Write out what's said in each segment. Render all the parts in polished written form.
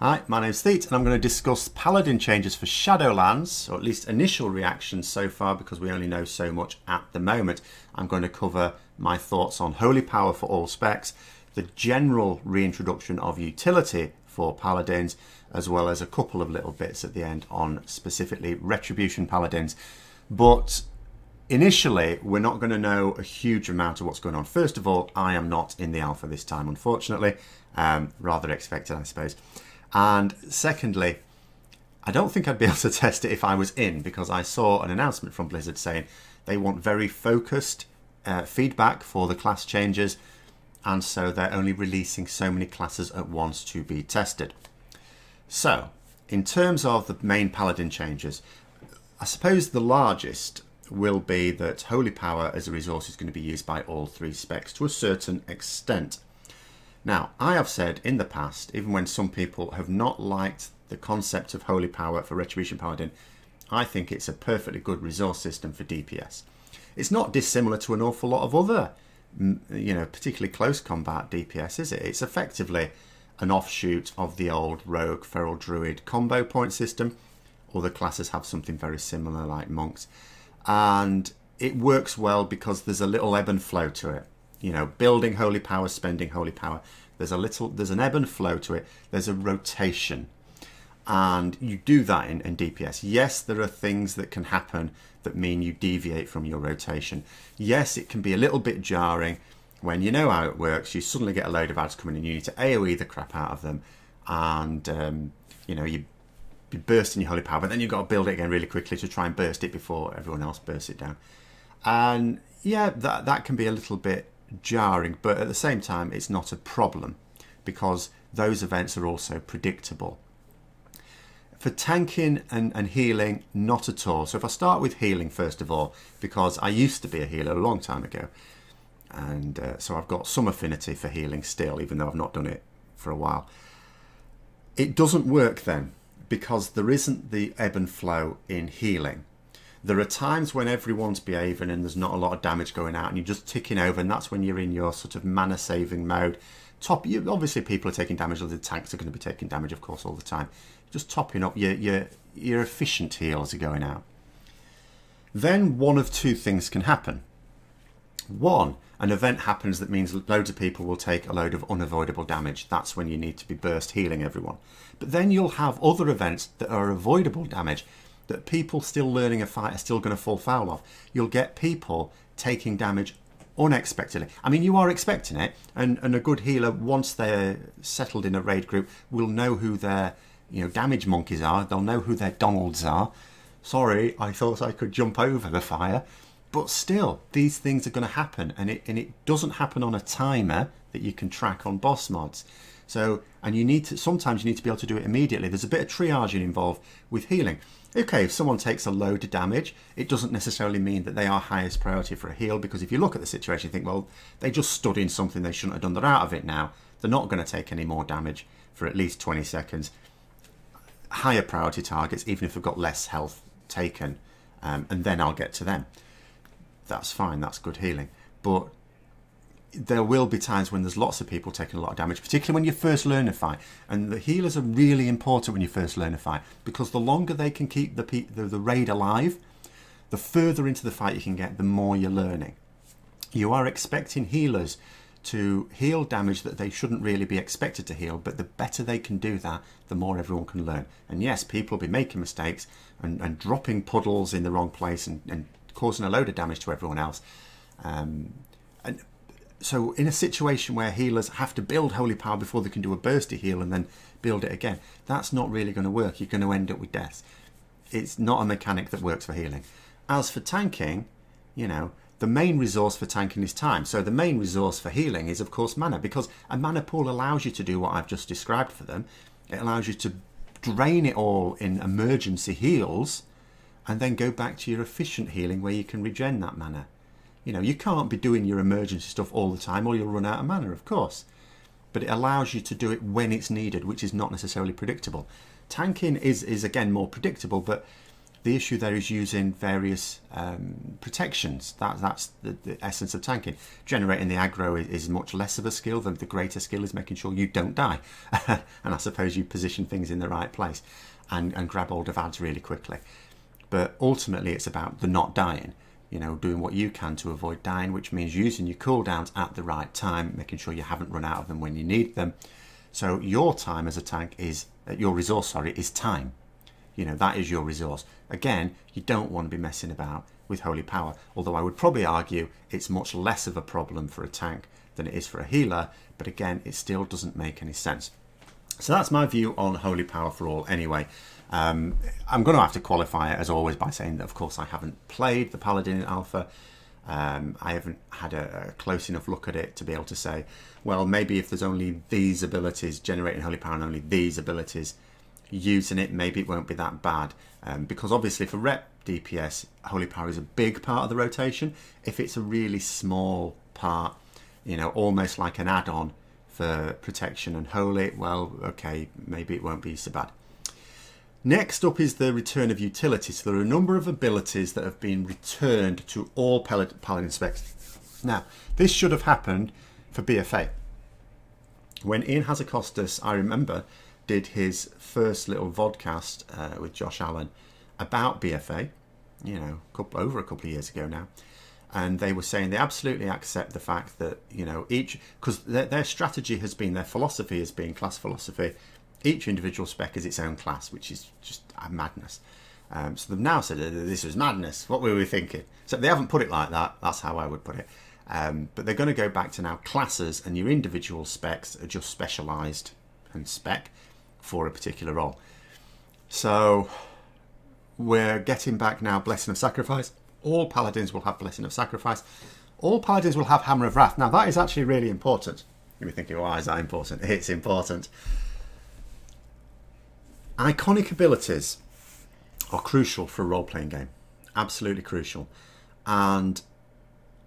Hi, my name's Thete and I'm going to discuss Paladin changes for Shadowlands, or at least initial reactions so far because we only know so much at the moment. I'm going to cover my thoughts on Holy Power for all specs, the general reintroduction of utility for Paladins, as well as a couple of little bits at the end on specifically Retribution Paladins. But initially, we're not going to know a huge amount of what's going on. First of all, I am not in the alpha this time, unfortunately. Rather expected, I suppose. And secondly, I don't think I'd be able to test it if I was in, because I saw an announcement from Blizzard saying they want very focused feedback for the class changes, and so they're only releasing so many classes at once to be tested. So, in terms of the main Paladin changes, I suppose the largest will be that Holy Power as a resource is going to be used by all three specs to a certain extent. Now, I have said in the past, even when some people have not liked the concept of Holy Power for Retribution Paladin, I think it's a perfectly good resource system for DPS. It's not dissimilar to an awful lot of other, particularly close combat DPS, is it? It's effectively an offshoot of the old Rogue Feral Druid combo point system. Other classes have something very similar, like monks. And it works well because there's a little ebb and flow to it. You know, building Holy Power, spending Holy Power. There's an ebb and flow to it. There's a rotation. And you do that in DPS. Yes, there are things that can happen that mean you deviate from your rotation. Yes, it can be a little bit jarring when you know how it works. You suddenly get a load of ads coming in. You need to AoE the crap out of them. And, you burst in your Holy Power, but then you've got to build it again really quickly to try and burst it before everyone else bursts it down. And yeah, that can be a little bit jarring, but at the same time it's not a problem because those events are also predictable. For tanking and healing, not at all. So if I start with healing first of all, because I used to be a healer a long time ago, and so I've got some affinity for healing still, even though I've not done it for a while. It doesn't work then because there isn't the ebb and flow in healing. There are times when everyone's behaving and there's not a lot of damage going out and you're just ticking over, and that's when you're in your sort of mana saving mode. Obviously people are taking damage, or the tanks are going to be taking damage, of course, all the time. Just topping up your efficient heals are going out. Then one of two things can happen. One, an event happens that means loads of people will take a load of unavoidable damage. That's when you need to be burst healing everyone. But then you'll have other events that are avoidable damage, that people still learning a fight are still going to fall foul of. You'll get people taking damage unexpectedly. I mean, you are expecting it, and a good healer, once they're settled in a raid group, will know who their damage monkeys are. They'll know who their Donalds are. Sorry, I thought I could jump over the fire. But still, these things are going to happen, and it doesn't happen on a timer that you can track on boss mods. So, and sometimes you need to be able to do it immediately. There's a bit of triaging involved with healing. Okay, if someone takes a load of damage, it doesn't necessarily mean that they are highest priority for a heal, because if you look at the situation, you think, well, they just stood in something they shouldn't have done. They're out of it now. They're not going to take any more damage for at least 20 seconds. Higher priority targets, even if they've got less health taken, and then I'll get to them. That's fine, that's good healing. But there will be times when there's lots of people taking a lot of damage, particularly when you first learn a fight. And the healers are really important when you first learn a fight, because the longer they can keep the raid alive, the further into the fight you can get, the more you're learning. You are expecting healers to heal damage that they shouldn't really be expected to heal, but the better they can do that, the more everyone can learn. And yes, people will be making mistakes and dropping puddles in the wrong place and causing a load of damage to everyone else. So in a situation where healers have to build Holy Power before they can do a bursty heal and then build it again, that's not really going to work. You're going to end up with deaths. It's not a mechanic that works for healing. As for tanking, the main resource for tanking is time. So the main resource for healing is, of course, mana, because a mana pool allows you to do what I've just described for them. It allows you to drain it all in emergency heals and then go back to your efficient healing where you can regen that mana. You can't be doing your emergency stuff all the time or you'll run out of mana, of course. But it allows you to do it when it's needed, which is not necessarily predictable. Tanking is again, more predictable, but The issue there is using various protections. That's the essence of tanking. Generating the aggro is much less of a skill. The greater skill is making sure you don't die. And I suppose you position things in the right place and grab hold of ads really quickly. But ultimately it's about the not dying. You know, doing what you can to avoid dying, which means using your cooldowns at the right time, making sure you haven't run out of them when you need them. So your time as a tank is, your resource, sorry, is time. You know, that is your resource. Again, you don't want to be messing about with holy power, although I would probably argue it's much less of a problem for a tank than it is for a healer, but again, it still doesn't make any sense. So that's my view on holy power for all anyway. I'm going to have to qualify it as always by saying that of course I haven't played the Paladin in Alpha. I haven't had a close enough look at it to be able to say, well, maybe if there's only these abilities generating holy power and only these abilities using it, maybe it won't be that bad. Because obviously for rep DPS, holy power is a big part of the rotation. If it's a really small part, you know, almost like an add-on for protection and holy, well, okay, maybe it won't be so bad. Next up is the return of utility. So there are a number of abilities that have been returned to all Paladin specs. Now, this should have happened for BFA. When Ian Hazakostas, I remember, did his first little vodcast with Josh Allen about BFA, you know, over a couple of years ago now. And they were saying they absolutely accept the fact that, you know, because their strategy has been, their philosophy has been class philosophy. Each individual spec is its own class, which is just a madness. So they've now said this was madness. What were we thinking? So they haven't put it like that. That's how I would put it. But they're going to go back to now classes, and your individual specs are just specialised and spec for a particular role. So we're getting back now Blessing of Sacrifice. All Paladins will have Blessing of Sacrifice. All Paladins will have Hammer of Wrath. Now that is actually really important. You'll be thinking, why is that important? It's important. Iconic abilities are crucial for a role-playing game. Absolutely crucial. And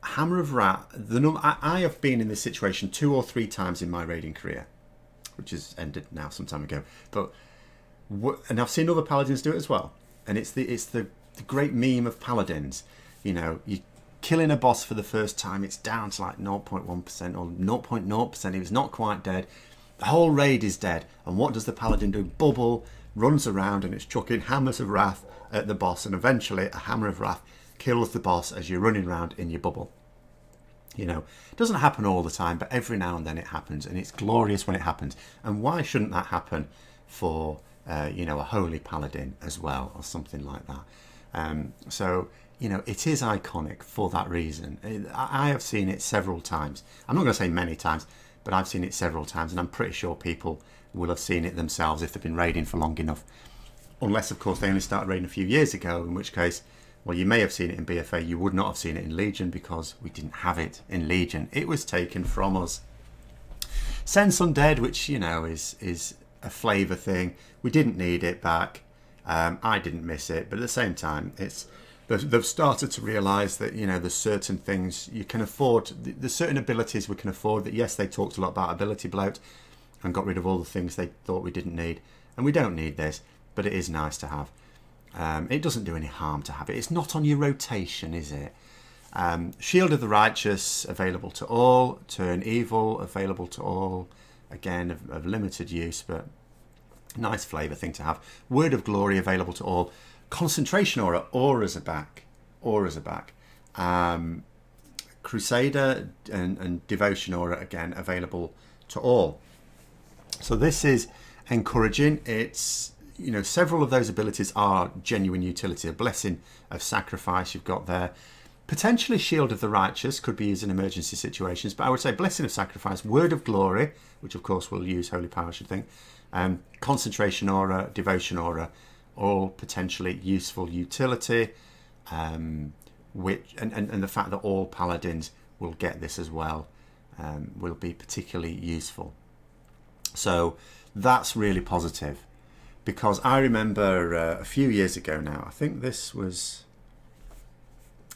Hammer of Wrath, I have been in this situation 2 or 3 times in my raiding career, which has ended now some time ago. And I've seen other Paladins do it as well. And it's the great meme of Paladins. You know, you're killing a boss for the first time, it's down to like 0.1% or 0.0%, it's not quite dead. The whole raid is dead, and what does the Paladin do? Bubble, runs around, and it's chucking hammers of wrath at the boss, and eventually a hammer of wrath kills the boss as you're running around in your bubble. You know, it doesn't happen all the time, but every now and then it happens, and it's glorious when it happens. And why shouldn't that happen for, you know, a holy Paladin as well, or something like that? So, you know, it is iconic for that reason. I have seen it several times. I'm not going to say many times, but I've seen it several times, and I'm pretty sure people will have seen it themselves if they've been raiding for long enough. Unless, of course, they only started raiding a few years ago, in which case, well, you may have seen it in BFA, you would not have seen it in Legion because we didn't have it in Legion. It was taken from us. Sense Undead, which, you know, is a flavour thing. We didn't need it back. I didn't miss it, but at the same time, they've started to realise that, you know, there's certain things you can afford, there's certain abilities we can afford. That yes, they talked a lot about ability bloat and got rid of all the things they thought we didn't need, and we don't need this, but it is nice to have. It doesn't do any harm to have it. It's not on your rotation, is it? Shield of the Righteous, available to all. Turn Evil, available to all. Again, of limited use, but nice flavour thing to have. Word of Glory, available to all. Concentration Aura, auras are back. Auras are back. Crusader and Devotion Aura, again, available to all. So this is encouraging. It's, you know, several of those abilities are genuine utility. A Blessing of Sacrifice you've got there. Potentially Shield of the Righteous could be used in emergency situations, but I would say Blessing of Sacrifice, Word of Glory, which of course will use Holy Power, I should think, Concentration Aura, Devotion Aura, all potentially useful utility, which and the fact that all Paladins will get this as well will be particularly useful. So that's really positive, because I remember a few years ago now, I think this was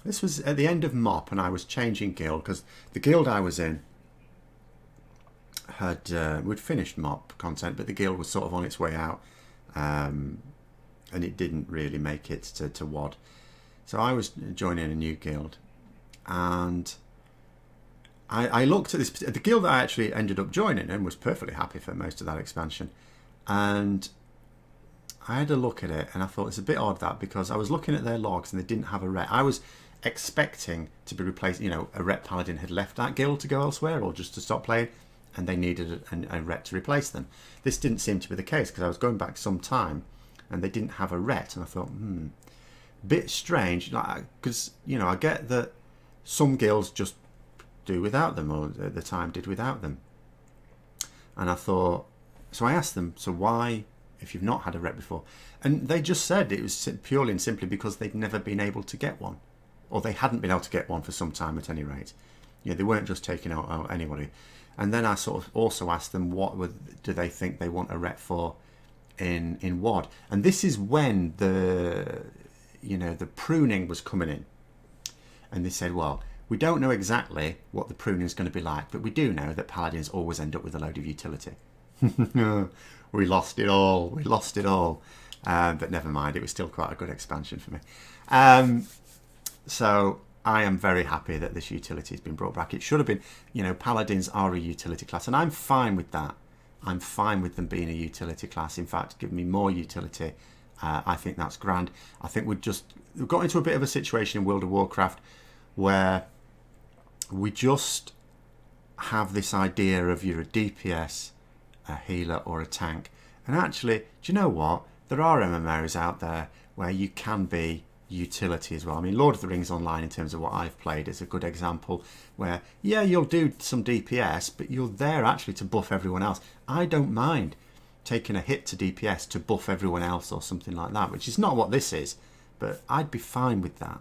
at the end of MOP, and I was changing guild because the guild I was in we'd finished MOP content, but the guild was sort of on its way out. and it didn't really make it to WoD. So I was joining a new guild, and I looked at the guild that I actually ended up joining and was perfectly happy for most of that expansion. And I had a look at it and I thought it's a bit odd that, because I was looking at their logs and they didn't have a ret. I was expecting to be replaced, you know, a ret paladin had left that guild to go elsewhere or just to stop playing, and they needed a ret to replace them. This didn't seem to be the case, because I was going back some time and they didn't have a ret, and I thought, bit strange, like, because, you know, I get that some guilds just do without them, or at the time did without them. And I thought, so I asked them, so why, if you've not had a ret before? And they just said it was purely and simply because they'd never been able to get one, or they hadn't been able to get one for some time at any rate. You know, they weren't just taking out anybody. And then I sort of also asked them, do they think they want a ret for in WoD? And this is when the pruning was coming in. And they said, well, we don't know exactly what the pruning is going to be like, but we do know that paladins always end up with a load of utility. We lost it all. We lost it all. But never mind. It was still quite a good expansion for me. So I am very happy that this utility has been brought back. It should have been, you know, paladins are a utility class, and I'm fine with that. I'm fine with them being a utility class. In fact, give me more utility. I think that's grand. I think we've got into a bit of a situation in World of Warcraft where we just have this idea of you're a DPS, a healer or a tank. And actually, do you know what? There are MMOs out there where you can be utility as well. I mean, Lord of the Rings Online, in terms of what I've played, is a good example where, yeah, you'll do some DPS, but you're there actually to buff everyone else. I don't mind taking a hit to DPS to buff everyone else or something like that, which is not what this is, but I'd be fine with that.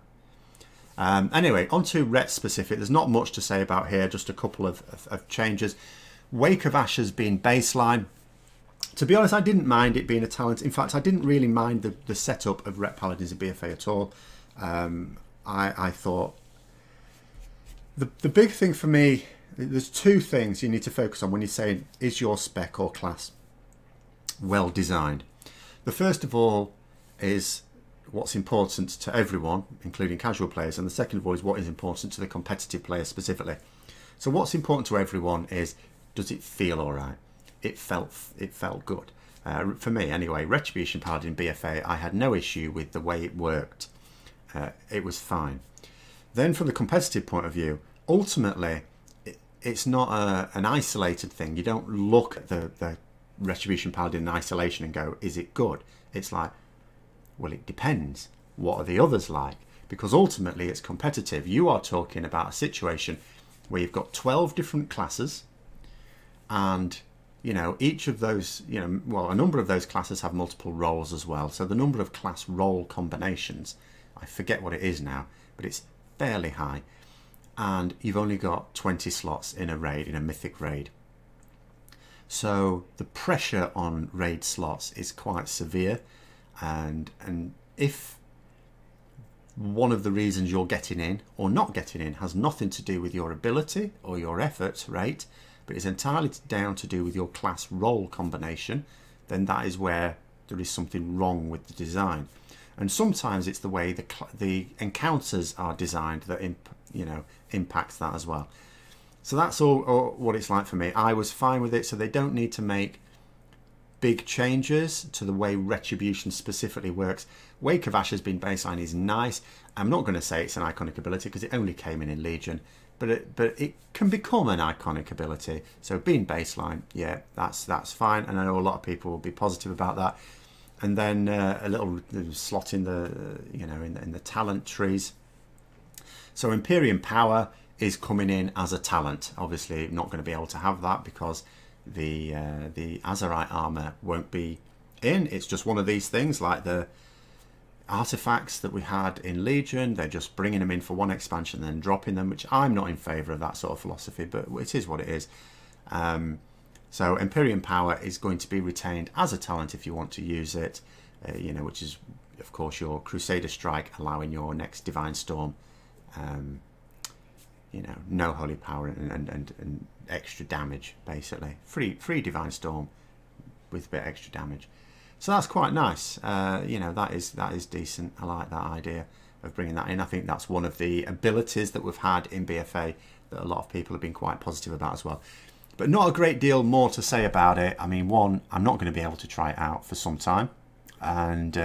Anyway, on to ret specific. There's not much to say about here, just a couple of changes. Wake of Ashes being baseline. To be honest, I didn't mind it being a talent. In fact, I didn't really mind the setup of ret paladins in BFA at all. I thought the big thing for me, there's two things you need to focus on when you're saying, is your spec or class well designed? The first of all is what's important to everyone, including casual players, and the second of all is what is important to the competitive players specifically. So what's important to everyone is, does it feel all right? It felt good. For me anyway. Retribution Paladin BFA, I had no issue with the way it worked. It was fine. Then from the competitive point of view, ultimately it's not an isolated thing. You don't look at the Retribution Paladin in isolation and go, is it good? It's like, well, it depends. What are the others like? Because ultimately it's competitive. You are talking about a situation where you've got 12 different classes, and you know, each of those, you know, well, a number of those classes have multiple roles as well. So the number of class role combinations, I forget what it is now, but it's fairly high. And you've only got 20 slots in a raid, in a mythic raid. So the pressure on raid slots is quite severe. And if one of the reasons you're getting in or not getting in has nothing to do with your ability or your effort rate, but is entirely down to do with your class role combination, then that is where there is something wrong with the design. And sometimes it's the way the encounters are designed that impacts that as well. So that's all what it's like for me. I was fine with it, so they don't need to make big changes to the way Retribution specifically works. Wake of Ashes being baseline is nice. I'm not going to say it's an iconic ability because it only came in Legion, but it can become an iconic ability. So being baseline, yeah, that's fine. And I know a lot of people will be positive about that. And then a little slot in the in the talent trees. So Imperium Power is coming in as a talent. Obviously, not going to be able to have that because the Azerite armor won't be in. It's just one of these things like the artifacts that we had in Legion. They're just bringing them in for one expansion and then dropping them, which I'm not in favour of that sort of philosophy, but it is what it is. So Imperium Power is going to be retained as a talent if you want to use it, which is of course your Crusader Strike, allowing your next Divine Storm, no Holy Power and extra damage, basically free Divine Storm with a bit extra damage. So that's quite nice. You know, that is decent. I like that idea of bringing that in. I think that's one of the abilities that we've had in BFA that a lot of people have been quite positive about as well. But not a great deal more to say about it. I mean, one, I'm not going to be able to try it out for some time, and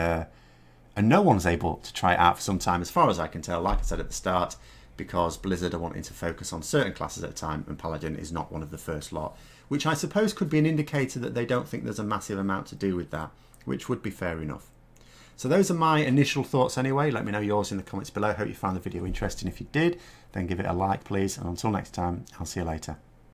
no one's able to try it out for some time, as far as I can tell, like I said at the start, because Blizzard are wanting to focus on certain classes at a time, and Paladin is not one of the first lot, which I suppose could be an indicator that they don't think there's a massive amount to do with that, which would be fair enough. So those are my initial thoughts anyway. Let me know yours in the comments below. Hope you found the video interesting. If you did, then give it a like, please. And until next time, I'll see you later.